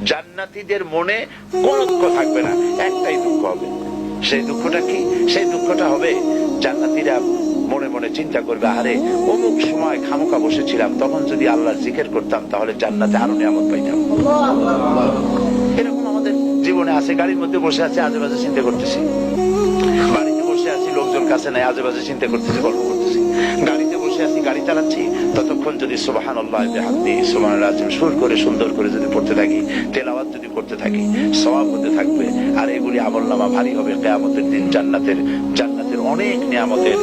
জান্নাতীদের মনে কোনো দুঃখ থাকবে না, একটাই দুঃখ হবে। সেই দুঃখটা কি? সেই দুঃখটা হবে জান্নাতীরা মনে মনে চিন্তা করবে, আরে অমুক সময় খামোকা বসেছিলাম, তখন যদি আল্লাহর জিকির করতাম তাহলে জান্নাতে আরো নিয়ামত পাইতাম। এরকম আমাদের জীবনে আছে। গাড়ির মধ্যে বসে আছে, আজেবাজে চিন্তা করতেছি। বাড়িতে বসে আছি, লোকজন কাছে নাই, আজেবাজে চিন্তা করতেছি, গল্প করতেছি। গাড়িতে বসে আছি, গাড়ি চালাচ্ছি, ততক্ষণ যদি সুবহানাল্লাহ বিহামদিহি সুবহানাল্লাহ সুর করে সুন্দর করে যদি পড়তে থাকি, তেলাওয়াত যদি করতে থাকি, সওয়াব হতে থাকবে। আর এগুলি আমলনামা ভারী হবে কিয়ামতের দিন। জান্নাতের অনেক নিয়ামতের